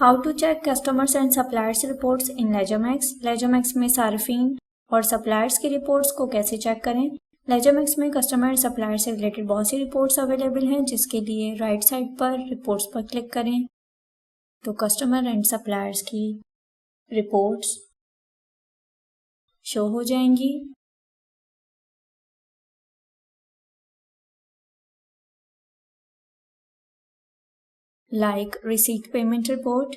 How to check customers and suppliers reports in LedgerMax. LedgerMax में सार्फिन और suppliers की रिपोर्ट्स को कैसे चेक करें। लेजरमैक्स में कस्टमर एंड सप्लायर से रिलेटेड बहुत सी रिपोर्ट्स अवेलेबल हैं, जिसके लिए राइट साइड पर रिपोर्ट्स पर क्लिक करें तो कस्टमर एंड सप्लायर्स की रिपोर्ट्स शो हो जाएंगी। लाइक रिसीट पेमेंट रिपोर्ट,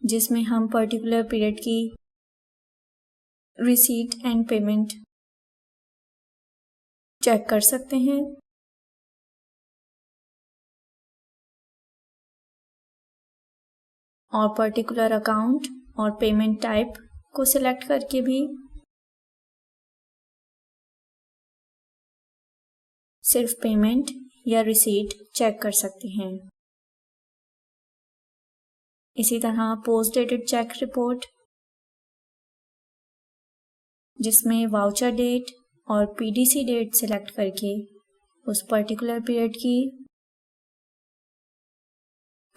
जिसमें हम पर्टिकुलर पीरियड की रिसीट एंड पेमेंट चेक कर सकते हैं। और पर्टिकुलर अकाउंट और पेमेंट टाइप को सिलेक्ट करके भी सिर्फ पेमेंट या रिसीट चेक कर सकते हैं। इसी तरह पोस्ट डेटेड चेक रिपोर्ट, जिसमें वाउचर डेट और पीडीसी डेट सिलेक्ट करके उस पर्टिकुलर पीरियड की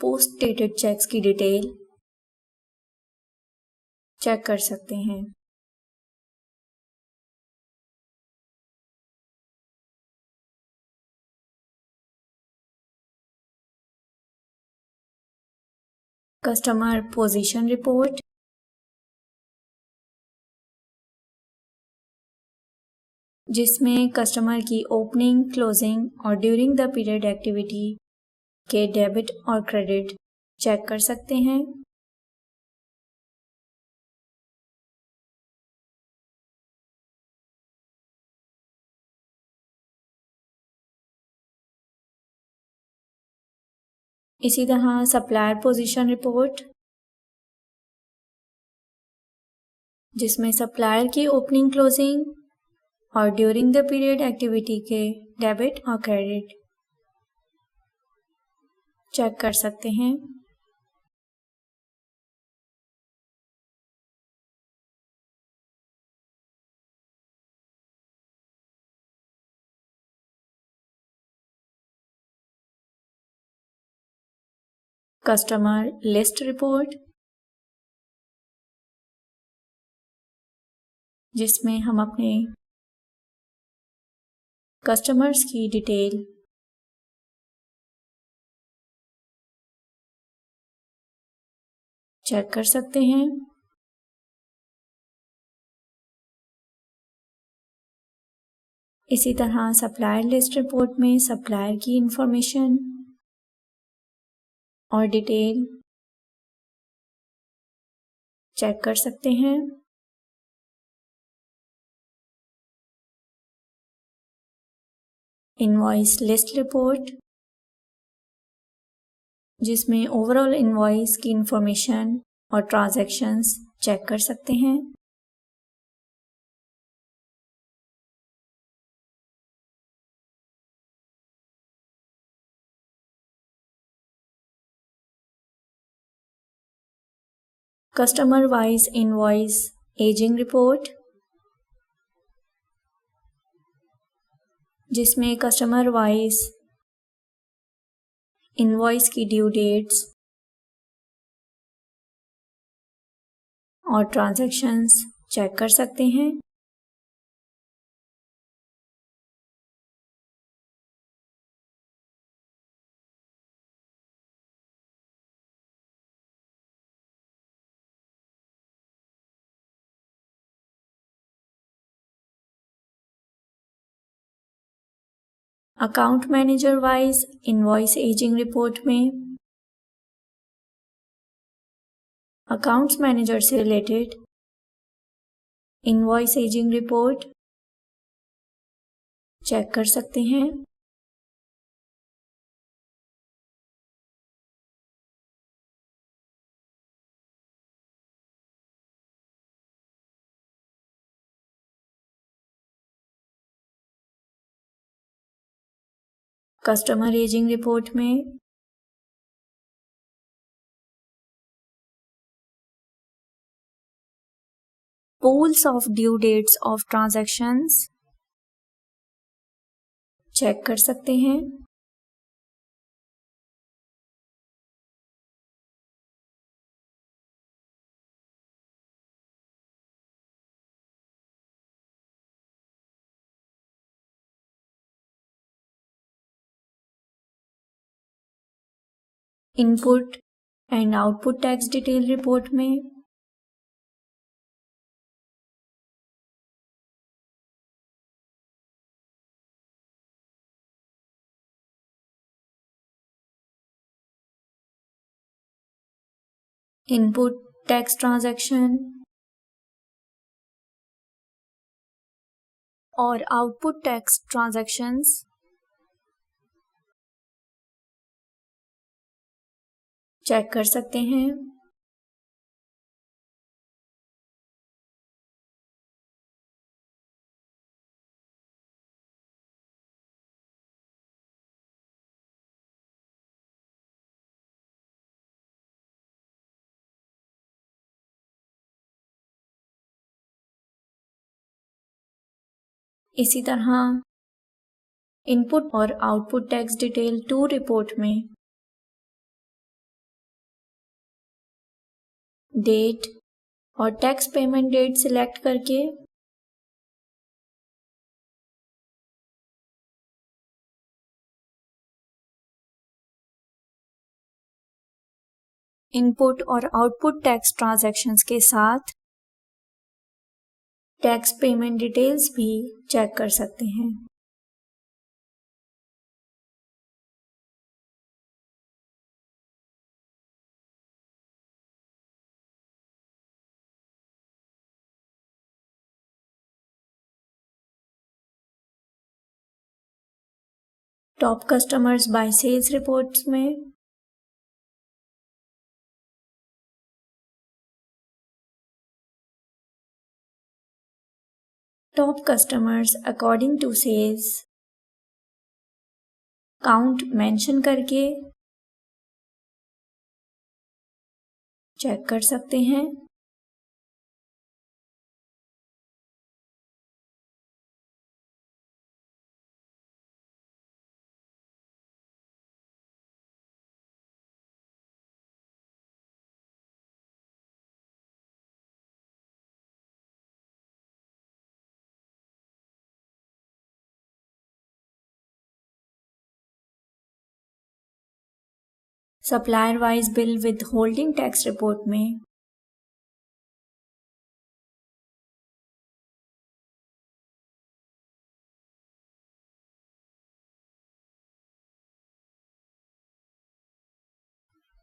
पोस्ट डेटेड चेक्स की डिटेल चेक कर सकते हैं। कस्टमर पोजीशन रिपोर्ट, जिसमें कस्टमर की ओपनिंग, क्लोजिंग और ड्यूरिंग द पीरियड एक्टिविटी के डेबिट और क्रेडिट चेक कर सकते हैं। इसी तरह सप्लायर पोजीशन रिपोर्ट, जिसमें सप्लायर की ओपनिंग, क्लोजिंग और ड्यूरिंग द पीरियड एक्टिविटी के डेबिट और क्रेडिट चेक कर सकते हैं। कस्टमर लिस्ट रिपोर्ट, जिसमें हम अपने कस्टमर्स की डिटेल चेक कर सकते हैं। इसी तरह सप्लायर लिस्ट रिपोर्ट में सप्लायर की इंफॉर्मेशन और डिटेल चेक कर सकते हैं। इनवॉइस लिस्ट रिपोर्ट, जिसमें ओवरऑल इनवॉइस की इंफॉर्मेशन और ट्रांजैक्शंस चेक कर सकते हैं। Customer wise invoice ageing report, जिसमें कस्टमर वाइज इनवॉइस की ड्यू डेट्स और ट्रांजैक्शंस चेक कर सकते हैं। Account manager wise invoice ageing report में अकाउंट्स मैनेजर से related invoice ageing report check कर सकते हैं। कस्टमर एजिंग रिपोर्ट में pools of due dates of transactions check कर सकते हैं। Input and output tax detail report में इनपुट टैक्स ट्रांजैक्शन और आउटपुट टैक्स ट्रांजैक्शंस चेक कर सकते हैं। इसी तरह इनपुट और आउटपुट टैक्स डिटेल 2 रिपोर्ट में डेट और टैक्स पेमेंट डेट सिलेक्ट करके इनपुट और आउटपुट टैक्स ट्रांजैक्शंस के साथ टैक्स पेमेंट डिटेल्स भी चेक कर सकते हैं। Top customers by sales reports में top customers according to sales count mention करके चेक कर सकते हैं। Supplier wise bill withholding tax report में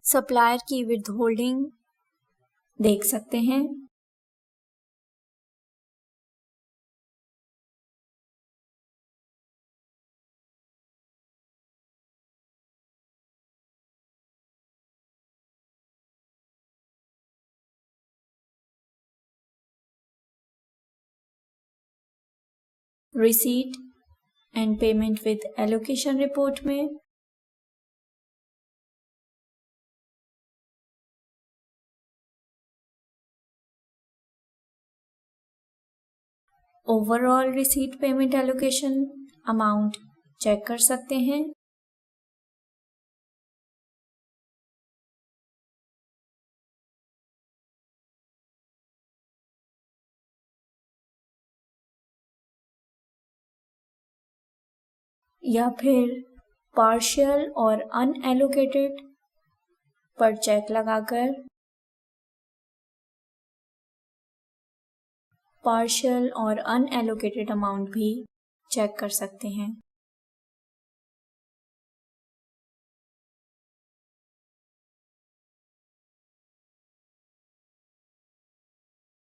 सप्लायर की विद होल्डिंग देख सकते हैं। Receipt and payment with allocation report में overall receipt payment allocation amount check कर सकते हैं। या फिर पार्शियल और अनएलोकेटेड पर चेक लगाकर पार्शियल और अनएलोकेटेड अमाउंट भी चेक कर सकते हैं।